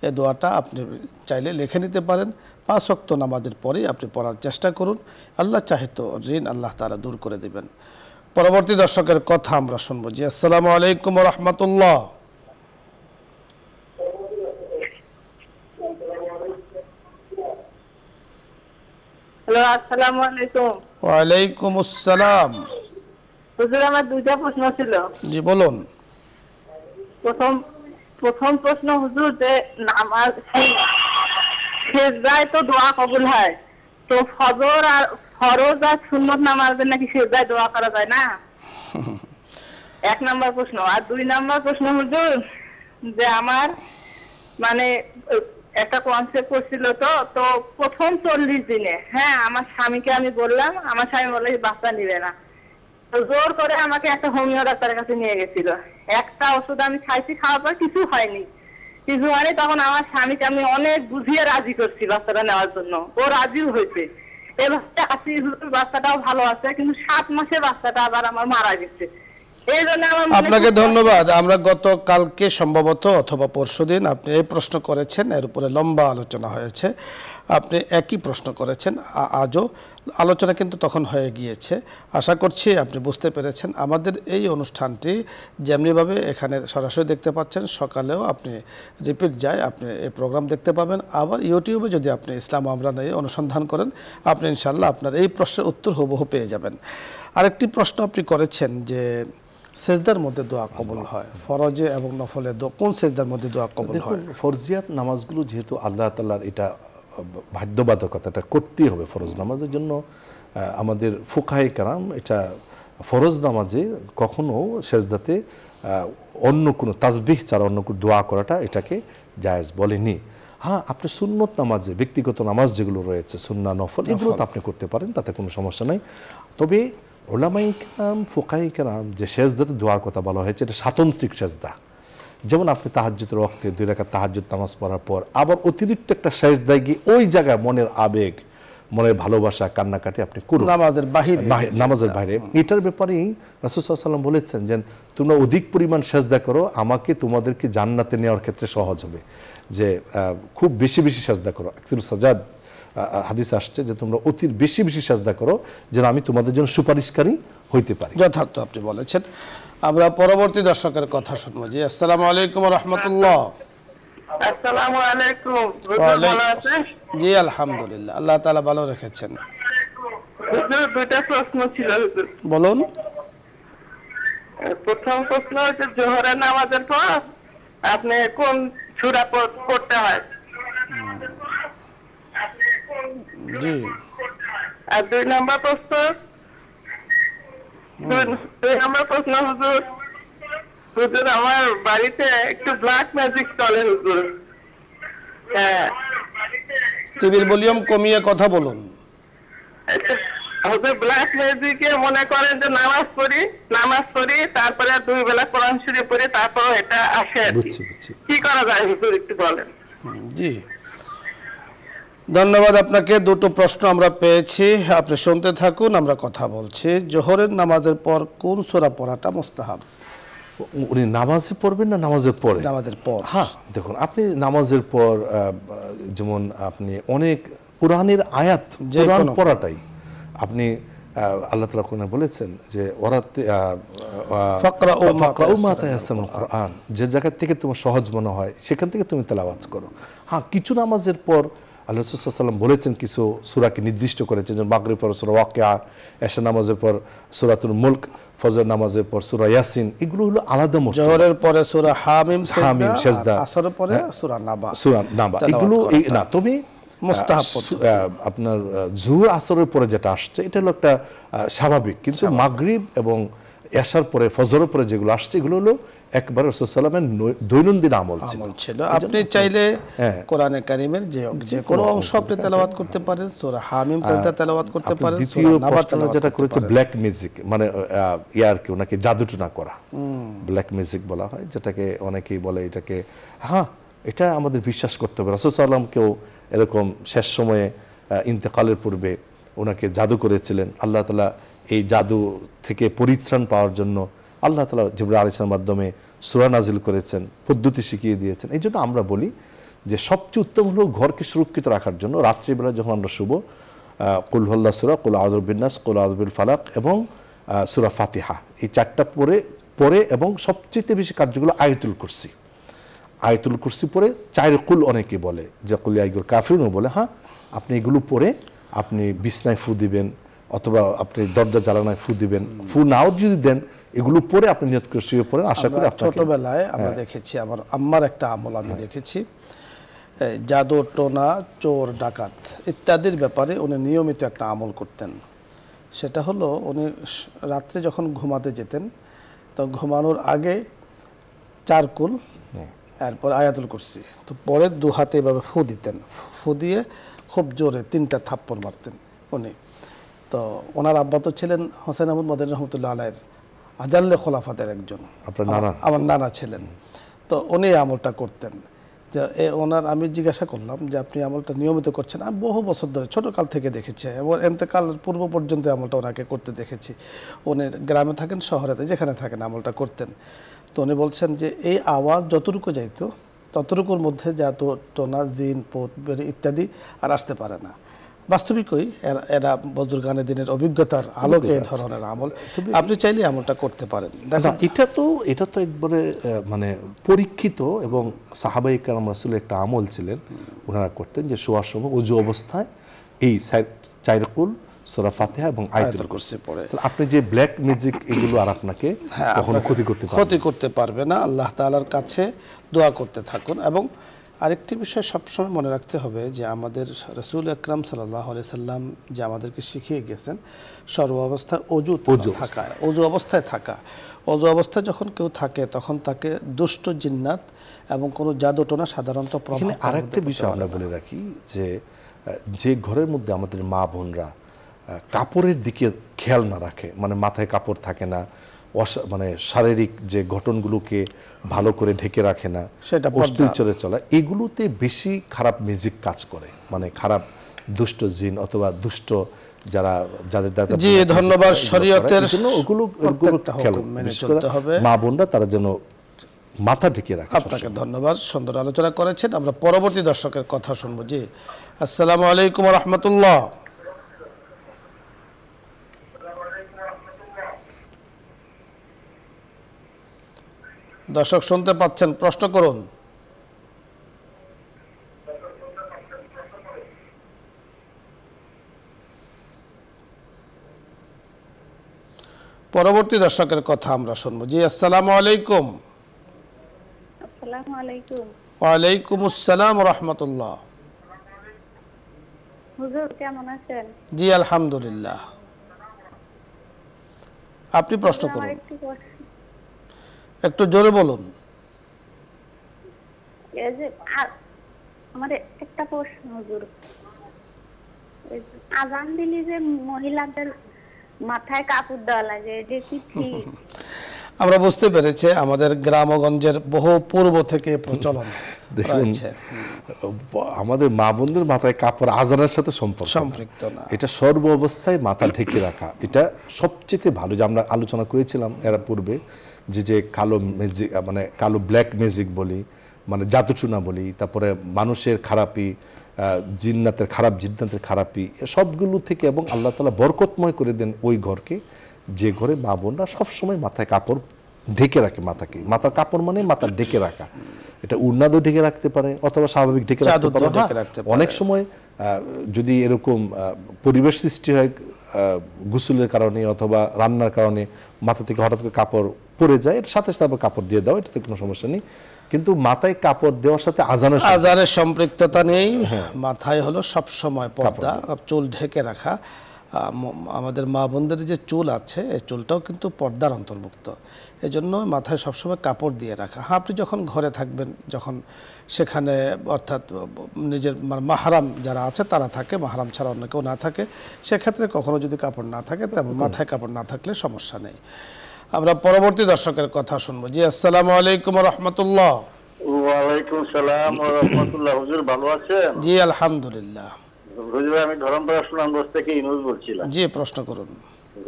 এই দোয়াটা আপনি চাইলে লিখে নিতে পারেন, 5 ওয়াক্ত নামাজের পরেই আপনি পড়ার চেষ্টা করুন। আল্লাহ চাহে তো ঋণ আল্লাহ তাআলা দূর করে দিবেন। পরবর্তী দর্শকের কথা আমরা শুনবো। জি আসসালামু আলাইকুম ওয়া রাহমাতুল্লাহ। হ্যালো, আসসালামু আলাইকুম। ওয়ালাইকুম আসসালাম। হুজুর, আমার দুইটা প্রশ্ন ছিল। জি বলুন। প্রথম প্রশ্ন হুজুর, যে নামাজ সেজদায় তো দোয়া কবুল হয়, তো ফজর আর ফরজ আর সুন্নত নামাজে নাকি সেজদায় দোয়া করা যায় না? 1 নাম্বার প্রশ্ন। আর 2 নাম্বার প্রশ্ন হুজুর, যে আমার মানে একটা কনসেপ্ট করছিল, তো প্রথম 40 দিনে, হ্যাঁ, আমার স্বামীকে আমি বললাম, আমার স্বামী বলে বাচ্চা নিবে না, তো জোর করে আমাকে একটা হোমিও ডাক্তারের কাছে নিয়ে গেছিল। একটা ওষুধ আমি খাইছি, খাওয়ার পর কিছু হয়নি। তখন আমার স্বামীকে আমি অনেক বুঝিয়ে রাজি করছি বাচ্চাটা নেওয়ার জন্য, ও রাজিও হয়েছে। এই বাচ্চাটাও ভালো আছে, কিন্তু 7 মাসে বাচ্চাটা আবার আমার মারা গেছে। এই জন্য আমার আপনাকে ধন্যবাদ। আমরা গতকালকে সম্ভবত অথবা পরশুদিন আপনি এই প্রশ্ন করেছেন, এর উপরে লম্বা আলোচনা হয়েছে। আপনি একই প্রশ্ন করেছেন, আজও আলোচনা কিন্তু তখন হয়ে গিয়েছে। আশা করছি আপনি বুঝতে পেরেছেন। আমাদের এই অনুষ্ঠানটি যেমনিভাবে এখানে সরাসরি দেখতে পাচ্ছেন, সকালেও আপনি রিপিট যায়, আপনি এই প্রোগ্রাম দেখতে পাবেন। আবার ইউটিউবে যদি আপনি ইসলাম আমরা নিয়ে অনুসন্ধান করেন, আপনি ইনশাল্লাহ আপনার এই প্রশ্নের উত্তর হুবহু পেয়ে যাবেন। আরেকটি প্রশ্ন আপনি করেছেন যে সেজদার মধ্যে দোয়া কবুল হয়, ফরজে এবং নফলে কোন সেজদার মধ্যে দোয়া কবুল হয়? ফরজিয়াত নামাজগুলো যেহেতু আল্লাহ তাআলার এটা বাধ্যবাধকতাটা করতেই হবে ফরজ নামাজের জন্য, আমাদের ফুকাহে কেরাম এটা ফরজ নামাজে কখনো সেজদাতে অন্য কোনো তাসবিহ ছাড়া অন্য কোনো দোয়া করাটা এটাকে জায়েজ বলেনি। হ্যাঁ, আপনি সুন্নত নামাজে ব্যক্তিগত নামাজ যেগুলো রয়েছে সুন্নাহ নফল, এগুলো তো আপনি করতে পারেন, তাতে কোনো সমস্যা নাই। তবে উলামায়ে কেরাম ফুকাহে কেরাম যে সেজদাতে দোয়ার কথা বলা হয়েছে, এটা স্বাতন্ত্রিক সেজদা। যেমন আপনি তাহাজ্জুদের ওয়াক্তে 2 রাকাত তাহাজ্জুদ নামাজ পড়ার পর আবার অতিরিক্ত একটা সেজদায় গিয়ে ওই জায়গায় মনের আবেগ, মনের ভালোবাসা, কান্নাকাটি আপনি করুন নামাজের বাহিরে। নামাজের বাইরে এটার ব্যাপারেই রাসূল সাল্লাল্লাহু আলাইহি ওয়াসাল্লাম বলেছেন যে তোমরা অধিক পরিমাণ সেজদা করো, আমাকে তোমাদেরকে জান্নাতে নেওয়ার ক্ষেত্রে সহজ হবে। যে খুব বেশি বেশি সেজদা করো, আকসিরুস সাজাদ হাদিসে আসছে যে তোমরা অতি বেশি বেশি সেজদা করো যেন আমি তোমাদের জন্য সুপারিশকারী হইতে পারি। যথার্থ আপনি বলেছেন। আমরা পরবর্তী দর্শকের কথা শুনবো। জি, আসসালামু আলাইকুম ওয়া রাহমাতুল্লাহ। আসসালামু আলাইকুম। ভালো আছেন? জি আলহামদুলিল্লাহ, আল্লাহ তাআলা ভালো রেখেছেন। হুজুর, 2টা প্রশ্ন ছিল হুজুর। বলুন। প্রথম প্রশ্ন হচ্ছে জোহরের নামাজের পর আপনি কোন সূরা পড়তে হয়? জি। আর 2 নম্বর প্রশ্ন হুজুর, আমার বাড়িতে একটু ব্ল্যাক ম্যাজিক চলে হুজুর। হ্যাঁ, টিভির ভলিউম কমিয়ে কথা বলুন। হুজুর, ব্ল্যাক ম্যাজিকে মনে করেন যে নামাজ পড়ি তারপরে 2 বেলা কোরআন শরীফ পড়ি, তারপর এটা আসে। কি করা যায় হুজুর, একটু বলেন। জি, ধন্যবাদ আপনাকে। 2টো প্রশ্ন আমরা পেয়েছি, আপনি শুনতে থাকুন, আমরা কথা বলছি। জোহরের নামাজের পর কোন সূরা পড়াটা মুস্তাহাব? উনি নামাজে পড়বেন না নামাজের পরে? নামাজের পর। হ্যাঁ, দেখুন আপনি নামাজের পর যেমন আপনি অনেক কোরআনের আয়াত কোরআন পড়াটাই আপনি আল্লাহ তাআলা কোরআনে বলেছেন যে ফাকরাউ মা তায়াসসারুল কোরআন, যে জায়গা থেকে তোমার সহজ মনে হয় সেখান থেকে তুমি তেলাওয়াত করো। হ্যাঁ, কিছু নামাজের পর আল্লাহ রাসূল সাল্লাল্লাহু আলাইহি ওয়াসাল্লাম বলেছেন কিছু সূরাকে নির্দিষ্ট করেছেন, যেমন মাগরিব পর সূরা ওয়াকিয়া, এশা নামাজের পর সূরাতুল মুলক, ফজর নামাজের পর সূরা ইয়াসিন, এগুলো হলো আলাদা মর্যাদা। জোহরের পরে সূরা হামিম সেজদা, আসরের পরে সূরা নাবা, এগুলো না। তবে মুস্তাহাব আপনার জোহর আসরের পরে যেটা আসছে এটা হলো একটা স্বাভাবিক, কিন্তু মাগরিব এবং এশার পরে ফজরের পরে যেগুলো আসছে এগুলো হলো একবার রাসূল সাল্লাল্লাহু আলাইহি ওয়াসাল্লামের দৈনন্দিন আমল ছিল। আপনি চাইলে কোরআনে কারীমের যে কোনো অংশ আপনি তেলাওয়াত করতে পারেন, সূরা হামিম তেলাওয়াত করতে পারেন। দ্বিতীয় প্রশ্ন যেটা করেছে ব্ল্যাক মিউজিক, মানে ইয়ার কি ওনাকে জাদুটনা করা, ব্ল্যাক মিউজিক বলা হয়, যেটাকে অনেকেই বলে এটাকে। হ্যাঁ, এটা আমাদের বিশ্বাস করতে হবে রাসূল সাল্লাল্লাহু আলাইহি ওয়াসাল্লামকেও এরকম শেষ সময়ে ইন্তেকালের পূর্বে ওনাকে জাদু করেছিলেন। আল্লাহ তাআলা এই জাদু থেকে পরিত্রাণ পাওয়ার জন্য আল্লাহ তাআলা জিবরাইল আলাইহিস সালামের মাধ্যমে সূরা নাজিল করেছেন, পদ্ধতি শিখিয়ে দিয়েছেন। এই জন্য আমরা বলি যে সবচেয়ে উত্তম হলো ঘরকে সুরক্ষিত রাখার জন্য রাত্রিবেলা যখন আমরা শুব কুল হুয়াল্লাহু সূরা, কুল আউযু বিন্নাস, কুল আউযু বিল ফালাক এবং সূরা ফাতিহা, এই 4টা পরে এবং সবচেয়ে বেশি কার্যগুলো আয়াতুল কুরসি। আয়াতুল কুরসি পরে 4 কুল অনেকে বলে, যে কুল ইয়া আইয়ুল কাফিরুন বলে। হ্যাঁ, আপনি এগুলো পরে আপনি বিছনায় ফু দিবেন অথবা আপনি দরজা জ্বালানায় ফু দিবেন, ফু নাও যদি দেন এগুলো পরে আপনি নিয়ত করে শুয়ে পড়েন। আশা করি আপনাকে ছোটবেলায় আমরা দেখেছি, আমার আম্মার একটা আমল আমি দেখেছি, জাদু টোনা চোর ডাকাত ইত্যাদির ব্যাপারে উনি নিয়মিত একটা আমল করতেন। সেটা হলো উনি রাত্রে যখন ঘুমাতে যেতেন তো ঘুমানোর আগে 4 কুল, এরপর আয়াতুল কুরসি, তো পরে 2 হাতে এভাবে ফু দিতেন, ফু দিয়ে খুব জোরে 3টা থাপ্পড় মারতেন উনি। তো ওনার আব্বা তো ছিলেন হোসেন আহমদ মদনী রহমতুল্লাহ আলাইহির আজাল্লে খোলাফাতের একজন, আপনার নানা, আমার নানা ছিলেন। তো উনি আমলটা করতেন। যে ওনার আমি জিজ্ঞাসা করলাম যে আপনি আমলটা নিয়মিত করছেন? আমি বহু বছর ধরে ছোটোকাল থেকে দেখেছি এবং এতেকাল পূর্ব পর্যন্ত আমলটা ওনাকে করতে দেখেছি। উনি গ্রামে থাকেন শহরেতে যেখানে থাকেন আমলটা করতেন। তো উনি বলছেন যে এই আওয়াজ যতটুকু যাইতো ততটুকুর মধ্যে যত টোনা জিন পোত বেরি ইত্যাদি আর আসতে পারে না। বাস্তবিকই এরা বুজুর্গানের দিনের অভিজ্ঞতার আলোকে এই ধরনের আমল আপনি চাইলে আমলটা করতে পারেন। দেখেন এটা তো একবারে মানে পরীক্ষিত এবং সাহাবায়ে কেরাম রাসূলের একটা আমল ছিলেন, ওনারা করতেন যে শোয়ার সময় ওযু অবস্থায় এই 4 কুল সূরা ফাতিহা এবং আয়াতুল কুরসি পড়ে। আপনি যে ব্ল্যাক ম্যাজিক এগুলো আর আপনাকে কখনো ক্ষতি করতে পারবে না। আল্লাহ তাআলার কাছে দোয়া করতে থাকুন। এবং আরেকটি বিষয় সবসময় মনে রাখতে হবে যে আমাদের রাসূল আকরাম সাল্লাল্লাহু আলাইহি সাল্লাম যে আমাদেরকে শিখিয়ে গেছেন সর্ব অবস্থায় অজু থাকা, অজু অবস্থায় থাকা। অজু অবস্থায় যখন কেউ থাকে তখন তাকে দুষ্ট জিন্নাত এবং কোনো জাদুটোনা সাধারণত প্রভাব। আরেকটা বিষয় আমরা বলে রাখি যে ঘরের মধ্যে আমাদের মা বোনরা কাপড়ের দিকে খেয়াল না রাখে, মানে মাথায় কাপড় থাকে না, মানে শারীরিক যে গঠনগুলোকে ভালো করে ঢেকে রাখে না, সেটা অস্তিচরে চলে, এগুলোতে বেশি খারাপ মিউজিক কাজ করে, মানে খারাপ দুষ্ট জিন অথবা দুষ্ট যারা যাদের দ্বারা। জি ধন্যবাদ। শরীয়তের জন্য ওগুলো মেনে চলতে হবে, মা বোনরা তারা যেন মাথা ঢেকে রাখে। আপনাকে ধন্যবাদ, সুন্দর আলোচনা করেছেন। আমরা পরবর্তী দর্শকের কথা শুনবো। জি আসসালামু আলাইকুম ওয়া রাহমাতুল্লাহ। দর্শক শুনতে পাচ্ছেন, প্রশ্ন করুন। পরবর্তী দর্শকের কথা আমরা শুনবো। জি আসসালামু আলাইকুম। আসসালামু আলাইকুম। ওয়া আলাইকুম আসসালাম ওয়া রাহমাতুল্লাহ। হুজুর কেমন আছেন? জি আলহামদুলিল্লাহ। আপনি প্রশ্ন করুন, একটু জোরে বলুন। আমার একটা প্রশ্ন হুজুর, আজান দিলে যে মহিলাদের মাথায় কাপড় দেওয়া লাগে যে কি ঠিক? আমরা বুঝতে পেরেছি আমাদের গ্রামগঞ্জের বহু পূর্ব থেকে প্রচলন রয়েছে। আমাদের মা বোনদের মাথায় কাপড় আজানের সাথে সম্পৃক্ত না, এটা সর্ব অবস্থায় মাথা ঢেকে রাখা, এটা সবচেয়ে ভালো। যে আমরা আলোচনা করেছিলাম এর পূর্বে যে কালো ম্যাজিক, মানে কালো ব্ল্যাক ম্যাজিক বলি, মানে জাদুচুনা বলি, তারপরে মানুষের খারাপি, জিন্নাতের খারাপি, সবগুলো থেকে এবং আল্লাহ তাআলা বরকতময় করে দেন ওই ঘরকে যে ঘরে মা বোনরা সবসময় মাথায় কাপড় ঢেকে রাখে। মাথার কাপড় মানে মাথা ঢেকে রাখা, এটা উড়নাদও ঢেকে রাখতে পারে অথবা স্বাভাবিক ঢেকে রাখতে পারে। অনেক সময় যদি এরকম পরিবেশ সৃষ্টি হয় গোসলের কারণে অথবা রান্নার কারণে মাথা থেকে হঠাৎ করে কাপড় পড়ে যায়, এর সাথে সাথে কাপড় দিয়ে দাও, এটাতে কোনো সমস্যা নেই। কিন্তু মাথায় কাপড় দেওয়ার সাথে আজানের সম্পৃক্ততা নেই। মাথায় হলো সব সময় পর্দা, চুল ঢেকে রাখা। আমাদের মা বোনদের যে চুল আছে এই চুলটাও কিন্তু পর্দার অন্তর্ভুক্ত, এজন্য মাথায় সবসময় কাপড় দিয়ে রাখা। হ্যাঁ, আপনি যখন ঘরে থাকবেন, যখন সেখানে অর্থাৎ নিজের মাহরাম যারা আছে তারা থাকে, মাহরাম ছাড়া অন্য কেউ না থাকে, সেক্ষেত্রে কখনো যদি কাপড় না থাকে তেমন মাথায় কাপড় না থাকলে সমস্যা নেই। আমরা পরবর্তী দর্শকের কথা শুনবো। জি আসসালামু আলাইকুম ওয়া রাহমাতুল্লাহ। ওয়া আলাইকুম সালাম ওয়া রাহমাতুল্লাহ। হুজুর ভালো আছেন? জি আলহামদুলিল্লাহ। হুজুর আমি ধরমপাড়া সুনামগঞ্জ থেকে ইনুস বলছিলাম। জি প্রশ্ন করুন।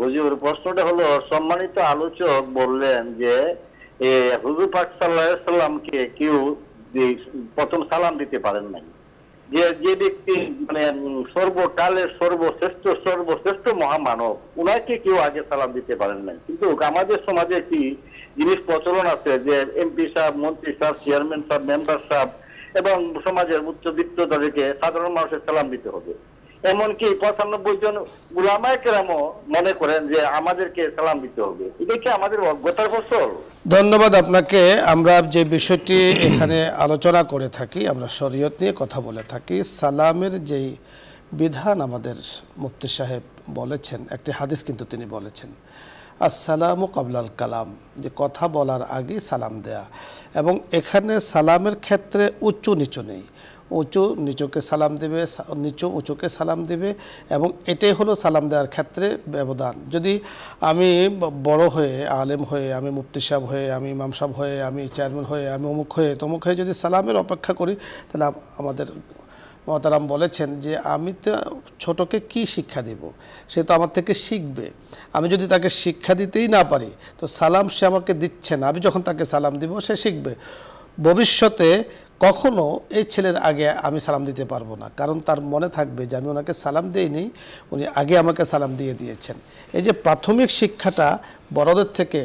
হুজুর প্রশ্নটা হলো, সম্মানিত আলোচক বললেন যে হুজুর পাক সাল্লাল্লাহু আলাইহি সাল্লামকে কেউ প্রথম সালাম দিতে পারেন নাই, যে ব্যক্তি মানে সর্বকালের সর্বশ্রেষ্ঠ মহামানব, উনাকে কেউ আগে সালাম দিতে পারেন নাই। কিন্তু আমাদের সমাজে একটি জিনিস প্রচলন আছে যে এমপি সাহেব, মন্ত্রী সাহেব, চেয়ারম্যান সাহেব, মেম্বার সাহেব এবং সমাজের উচ্চবিত্ত তাদেরকে সাধারণ মানুষের সালাম দিতে হবে। এমনকি 95 জন উলামায়ে কেরামও মনে করেন যে আমাদেরকে সালাম দিতে হবে। এটা কি আমাদের অজ্ঞতার ফসল? ধন্যবাদ আপনাকে। আমরা যে বিষয়টি এখানে আলোচনা করে থাকি, আমরা শরীয়ত নিয়ে কথা বলে থাকি। সালামের যেই বিধান আমাদের মুফতি সাহেব বলেছেন, একটি হাদিস কিন্তু তিনি বলেছেন, আসসালামু কাবলাল কালাম, যে কথা বলার আগে সালাম দেয়া। এবং এখানে সালামের ক্ষেত্রে উঁচু নিচু নেই, উঁচু নিচুকে সালাম দেবে, নিচু উঁচুকে সালাম দেবে, এবং এটাই হলো সালাম দেওয়ার ক্ষেত্রে ব্যবধান। যদি আমি বড় হয়ে, আলেম হয়ে, আমি মুফতি সাহেব হয়ে, আমি ইমাম সাহেব হয়ে, আমি চেয়ারম্যান হয়ে, আমি অমুক হয়ে তমুক হয়ে যদি সালামের অপেক্ষা করি, তাহলে আমাদের মহতারাম বলেছেন যে আমি তো ছোটকে কি শিক্ষা দিব, সে তো আমার থেকে শিখবে। আমি যদি তাকে শিক্ষা দিতেই না পারি, তো সালাম সে আমাকে দিচ্ছে না, আমি যখন তাকে সালাম দিব সে শিখবে। ভবিষ্যতে কখনো এই ছেলের আগে আমি সালাম দিতে পারবো না, কারণ তার মনে থাকবে যে আমি ওনাকে সালাম দিইনি, উনি আগে আমাকে সালাম দিয়ে দিয়েছেন। এই যে প্রাথমিক শিক্ষাটা বড়দের থেকে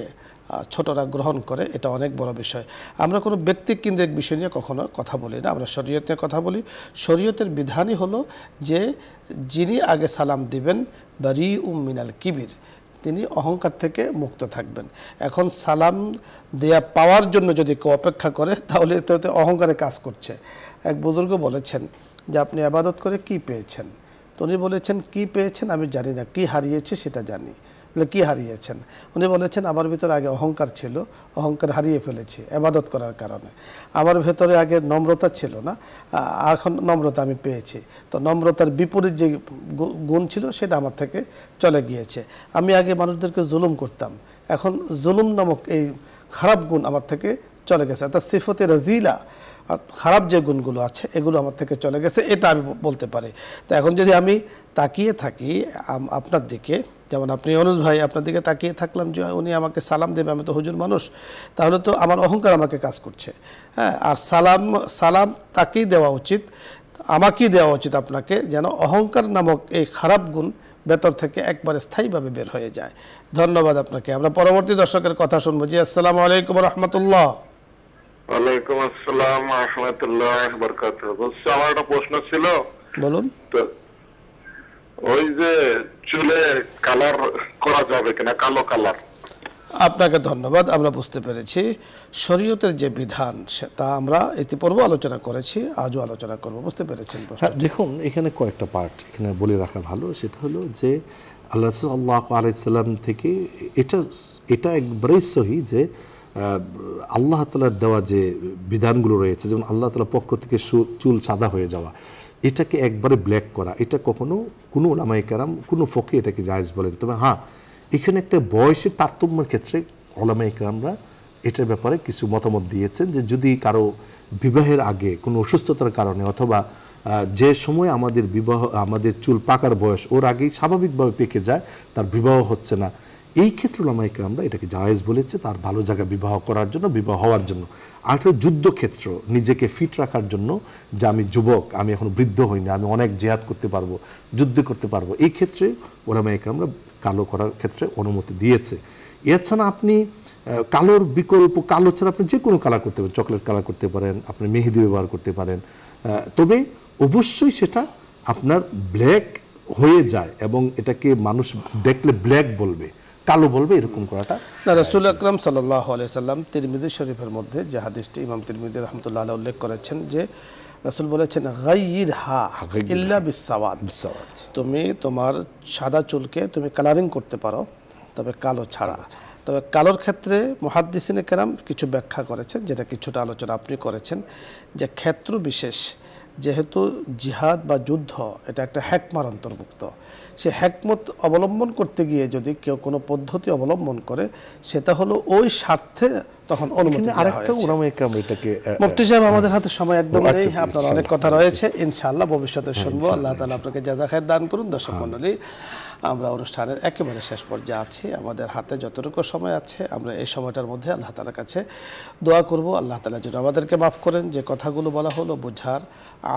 ছোটরা গ্রহণ করে, এটা অনেক বড় বিষয়। আমরা কোনো ব্যক্তিকেন্দ্রিক বিষয় নিয়ে কখনো কথা বলি না, আমরা শরীয়ত নিয়ে কথা বলি। শরীয়তের বিধানই হলো যে যিনি আগে সালাম দিবেন বারিউম মিনাল কিবির, তিনি অহংকার থেকে মুক্ত থাকবেন। এখন সালাম দেয়া পাওয়ার জন্য যদি কেউ অপেক্ষা করে, তাহলে তো অহংকারে কাজ করছে। এক বুজুর্গ বলেছেন যে আপনি ইবাদত করে কি পেয়েছেন? তো উনি বলেছেন কি পেয়েছেন আমি জানি না, কি হারিয়েছে সেটা জানি। বলে কি হারিয়েছেন? উনি বলেছেন আমার ভিতরে আগে অহংকার ছিল, অহংকার হারিয়ে ফেলেছি ইবাদত করার কারণে। আমার ভেতরে আগে নম্রতা ছিল না, এখন নম্রতা আমি পেয়েছি। তো নম্রতার বিপরীত যে গুণ ছিল সেটা আমার থেকে চলে গিয়েছে। আমি আগে মানুষদেরকে জুলুম করতাম, এখন জুলুম নামক এই খারাপ গুণ আমার থেকে চলে গেছে। অর্থাৎ সিফতে রাজিলা, আর খারাপ যে গুণগুলো আছে এগুলো আমার থেকে চলে গেছে, এটা আমি বলতে পারি। তো এখন যদি আমি তাকিয়ে থাকি আপনার দিকে, যেমন আপনি অনুজ ভাই, আপনার দিকে তাকিয়ে থাকলাম যে উনি আমাকে সালাম দেবে, আমি তো হুজুর মানুষ, তাহলে তো আমার অহংকার আমাকে কাজ করছে। হ্যাঁ, আর সালাম তাকেই দেওয়া উচিত, আমাকেই দেওয়া উচিত আপনাকে, যেন অহংকার নামক এই খারাপ গুণ ভেতর থেকে একবারে স্থায়ীভাবে বের হয়ে যায়। ধন্যবাদ আপনাকে। আমরা পরবর্তী দর্শকের কথা শুনবো। জি, আসসালামু আলাইকুম রহমতুল্লাহ। ওয়ালাইকুম আসসালাম ওয়া রাহমাতুল্লাহি ওয়া বারাকাতুহু। আমার একটা প্রশ্ন ছিল। বলুন। তো ওই যে চুলে কালার করা যাবে কিনা, কালো কালার? আপনাকে ধন্যবাদ, আমরা বুঝতে পেরেছি। শরীয়তের যে বিধান তা আমরা ইতিপূর্বে আলোচনা করেছি, আজও আলোচনা করব। বুঝতে পেরেছেন? দেখুন, এখানে কয়েকটা পার্ট এখানে বলে রাখা ভালো। সেটা হলো যে আল্লাহ রাসূল সাল্লাল্লাহু আলাইহি সাল্লাম থেকে এটা একবারেই সহি যে আল্লাহ তাআলার দেওয়া যে বিধানগুলো রয়েছে, যেমন আল্লাহ তাআলার পক্ষ থেকে চুল সাদা হয়ে যাওয়া, এটাকে একবারে ব্ল্যাক করা, এটা কখনো কোনো উলামায়ে কেরাম, কোনো ফকি এটাকে জায়েজ বলেন। তবে হ্যাঁ, এখানে একটা বয়সের তারতম্যের ক্ষেত্রে উলামায়ে কেরামরা এটার ব্যাপারে কিছু মতামত দিয়েছেন যে যদি কারো বিবাহের আগে কোনো অসুস্থতার কারণে, অথবা যে সময় আমাদের চুল পাকার বয়স ওর আগেই স্বাভাবিকভাবে পেকে যায়, তার বিবাহ হচ্ছে না, এই ক্ষেত্রে উলামায়ে কেরামরা এটাকে জায়েজ বলেছে, তার ভালো জায়গায় বিবাহ করার জন্য, বিবাহ হওয়ার জন্য। আর একটা যুদ্ধক্ষেত্র, নিজেকে ফিট রাখার জন্য, যে আমি যুবক, আমি এখন বৃদ্ধ হইনি, আমি অনেক জিহাদ করতে পারবো, যুদ্ধ করতে পারবো, এই ক্ষেত্রে উলামায়ে কেরামরা কালো করার ক্ষেত্রে অনুমতি দিয়েছে। এছাড়া আপনি কালোর বিকল্প, কালো ছাড়া আপনি যে কোনো কালার করতে পারেন, চকলেট কালার করতে পারেন, আপনি মেহেদি ব্যবহার করতে পারেন, তবে অবশ্যই সেটা আপনার ব্ল্যাক হয়ে যায় এবং এটাকে মানুষ দেখলে ব্ল্যাক বলবে, কালো বলবে, এরকম করাটা না। রাসূল আকরাম সাল্লাল্লাহু আলাইহি সাল্লাম তিরমিজি শরীফের মধ্যে যে হাদিসটি ইমাম তিরমিজি রাহমাতুল্লাহ আলাইহি উল্লেখ করেছেন যে রাসূল বলেছেন গায়্যিরহা ইল্লা বিসসাওয়াদ, তুমি তোমার সাদা চুলকে তুমি কালারিং করতে পারো, তবে কালো ছাড়া। তবে কালোর ক্ষেত্রে মুহাদ্দিসিনে কেরাম কিছু ব্যাখ্যা করেছেন, যেটা কিছুটা আলোচনা আপনি করেছেন, যে ক্ষেত্র বিশেষ, যেহেতু জিহাদ বা যুদ্ধ এটা একটা হ্যাকমার অন্তর্ভুক্ত, সে হ্যাকমত অবলম্বন করতে গিয়ে যদি কেউ কোনো পদ্ধতি অবলম্বন করে, সেটা হলো ওই স্বার্থে তখন অনুমতি দেওয়া হয়েছে। মুফতি সাহেব, আমাদের হাতে সময় একদম নেই, আপনার অনেক কথা রয়েছে, ইনশাআল্লাহ ভবিষ্যতে শুনবো। আল্লাহ তাআলা আপনাকে জাযা খায়ের দান করুন। দর্শক মণ্ডলী, আমরা অনুষ্ঠানের একেবারে শেষ পর্যায়ে আছি, আমাদের হাতে যতটুকু সময় আছে আমরা এই সময়টার মধ্যে আল্লাহ তাআলার কাছে দোয়া করব, আল্লাহ তাআলা যেন আমাদেরকে মাফ করেন, যে কথাগুলো বলা হলো বোঝার,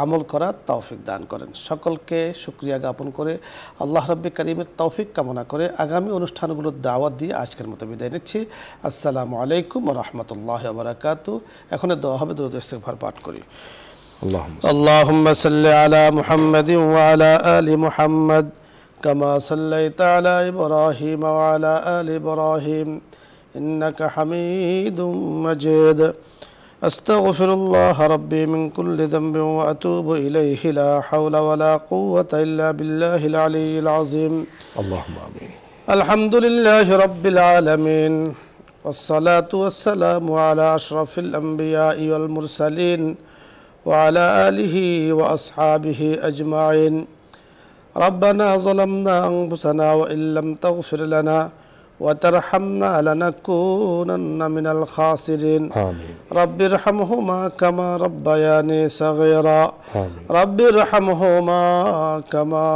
আমল করার তৌফিক দান করেন। সকলকে শুকরিয়া জ্ঞাপন করে আল্লাহ রাব্বি কারীমের তৌফিক কামনা করে আগামী অনুষ্ঠানগুলোর দাওয়াত দিয়ে আজকের মতো বিদায় নিচ্ছি। আসসালামু আলাইকুম ওয়া রাহমাতুল্লাহি ওয়া বারাকাতুহু। এখন দোয়া হবে, দরুদ ইস্তিগফার পাঠ করি। اللهم صل على محمد وعلى آل محمد كما صليت على إبراهيم وعلى آل إبراهيم إنك حميد مجيد أستغفر الله ربي من كل ذنب وأتوب إليه لا حول ولا قوة إلا بالله العلي العظيم اللهم آمين الحمد لله رب العالمين والصلاة والسلام على أشرف الأنبياء والمرسلين وعلى آله وأصحابه أجمعين ربنا ظلمنا أنفسنا وإن لم تغفر لنا وترحمنا لنكونن من الخاسرين آمين رب ارحمهما كما ربياني صغيرا آمين رب ارحمهما كما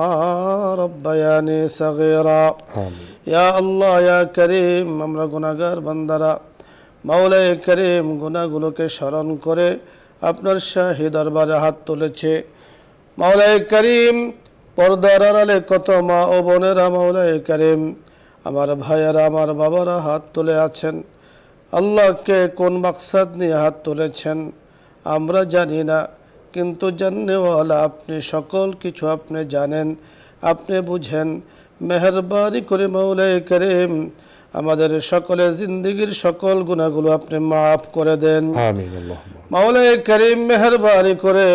ربياني صغيرا آمين ইয়া আল্লাহ ইয়া করিম আমরা গুনাহগার বান্দারা মাওলায়ে করিম গুনাহগুলোকে স্মরণ করে আপনার শাহী দরবারে হাত তুলেছে মাওলায়ে করিম পর্দার আড়ালে কত মা ও বোনেরা মাওলায়ে করিম আমার ভাইয়েরা আমার বাবারা হাত তুলে আছেন আল্লাহকে কোন মাকসাদ নিয়ে হাত তুলেছেন আমরা জানি না কিন্তু জানেওয়ালা আপনি সকল কিছু আপনি জানেন আপনি বুঝেন মেহেরবানি করে মাওলায়ে করিম আমাদের সকলের জিন্দেগীর সকল গুনাহগুলো আপনি মাফ করে দেন আমিন আল্লাহুম্মা মাওলায়ে করিম মেহেরবানি করে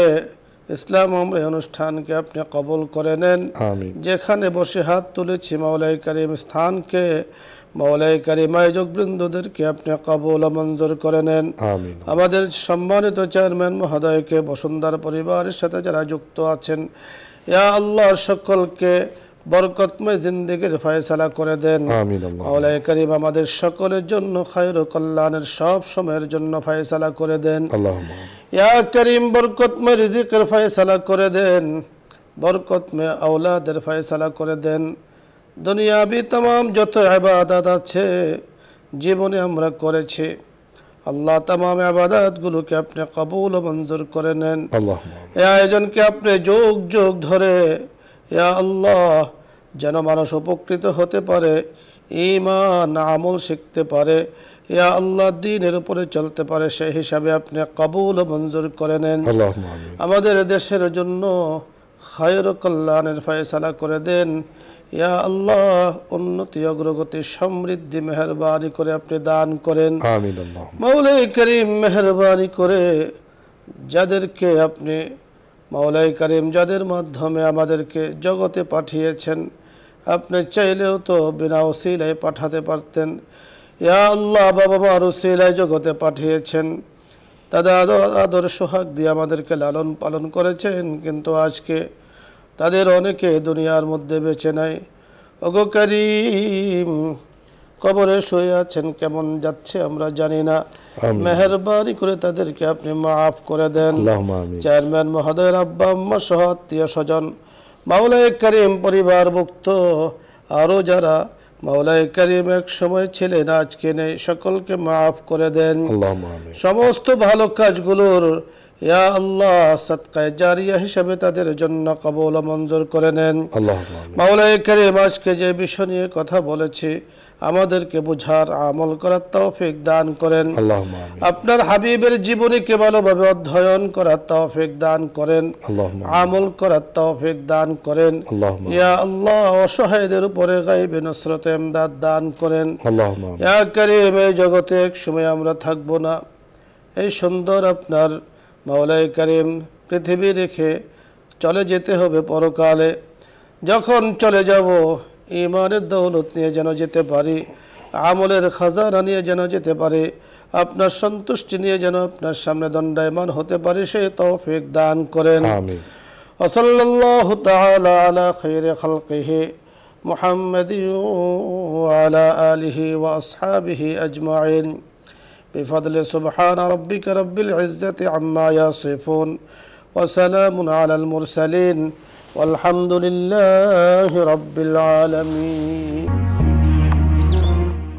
ইসলাম আমরা অনুষ্ঠানকে আপনি কবুল করে নেন আমিন যেখানে বসে হাত তুলেছি মাওলায়ে করিম স্থানকে মাওলায়ে করিম আয়োজক বৃন্দদেরকে আপনি কবুল ও মঞ্জুর করে নেন আমিন আমাদের সম্মানিত চেয়ারম্যান মহোদয়কে বসুন্ধরা পরিবারের সাথে যারা যুক্ত আছেন ইয়া আল্লাহ সকলকে বরকতময় জিন্দেগীর ফয়সালা করে দেন আমিন আল্লাহ মাওলায়ে করিম আমাদের সকলের জন্য খায়র ও কল্যাণের সব সময়ের জন্য ফয়সালা করে দেন আল্লাহুম্মা ইয়া করিম বরকতময় রিজিকের ফয়সালা করে দেন বরকতময় আওলাদের ফয়সালা করে দেন দুনিয়াবি तमाम যত ইবাদত আছে জীবনে আমরা করেছি আল্লাহ तमाम ইবাদতগুলোকে আপনি কবুল ও মঞ্জুর করে নেন আল্লাহুম্মা এই আয়োজনকে আপনি যুগ যুগ ধরে ইয়া আল্লাহ যেন মানুষ উপকৃত হতে পারে ঈমান আমল শিখতে পারে ইয়া আল্লাহ দ্বীনের উপরে চলতে পারে সেই হিসাবে আপনি কবুল ও মঞ্জুর করে নেন আল্লাহুম্মা আমিন আমাদের দেশের জন্য খায়র ও কল্যাণের ফয়সালা করে দেন ইয়া আল্লাহ উন্নতি অগ্রগতি সমৃদ্ধি মেহেরবানি করে আপনি দান করেন আমিন আল্লাহুম্মা মাওলায়ে করিম মেহেরবানি করে যাদেরকে আপনি মাওলায়ে করিম যাদের মাধ্যমে আমাদেরকে জগতে পাঠিয়েছেন আপনি চাইলেও তো বিনা ওসিলায় পাঠাতে পারতেন ইয়া আল্লাহ বাবা মার ওসিলায় জগতে পাঠিয়েছেন তাদের আদর সোহাগ দিয়ে আমাদেরকে লালন পালন করেছেন কিন্তু আজকে তাদের অনেকে দুনিয়ার মধ্যে বেঁচে নাই ওগো করিম কবরে শুয়ে আছেন কেমন যাচ্ছে আমরা জানি না মেহেরবানি করে তাদেরকে আপনি মাফ করে দেন আল্লাহুম্মা আমিন চেয়ারম্যান মহোদয়ের আব্বা আম্মা সহ আত্মীয় স্বজন মাওলায়ে করিম পরিবারভুক্ত আরও যারা মাওলায়ে করিম এক সময় ছিলেন আজকে নেই সকলকে মাফ করে দেন আল্লাহুম্মা আমিন সমস্ত ভালো কাজগুলোর ইয়া আল্লাহ সদকায়ে জারিয়া হিসেবে তাদের জন্য কবুল ও মঞ্জুর করে নেন আল্লাহুম্মা আমিন মাওলায়ে করিম আজকে যে বিষয় নিয়ে কথা বলেছি আমাদেরকে বুঝার আমল করার তৌফিক দান করেন আল্লাহুম্মা আমিন আপনার হাবিবের জীবনীকে ভালোভাবে অধ্যয়ন করার তৌফিক দান করেন আল্লাহুম্মা আমল করার তৌফিক দান করেন আল্লাহুম্মা ইয়া আল্লাহ অসহায়দের উপরে গায়বে নসরত ইমদাদ দান করেন আল্লাহুম্মা আমিন ইয়া করিম এই জগতে এক সময় আমরা থাকবো না এই সুন্দর আপনার মাওলায়ে করিম পৃথিবী রেখে চলে যেতে হবে পরকালে যখন চলে যাব ঈমানের দৌলত নিয়ে যেন যেতে পারি আমলের খাজানা নিয়ে যেন যেতে পারি আপনার সন্তুষ্টি নিয়ে যেন আপনার সামনে দণ্ডায়মান হতে পারি সেই তৌফিক দান করেন আমিন ওয়াসাল্লাল্লাহু তাআলা আলা খায়রি খালকিহি মুহাম্মাদিন ওয়া আলা আলিহি ওয়া আসহাবিহি আজমাইন بفضل سبحان ربك رب العزة عما يصفون وسلام على المرسلين والحمد لله رب العالمين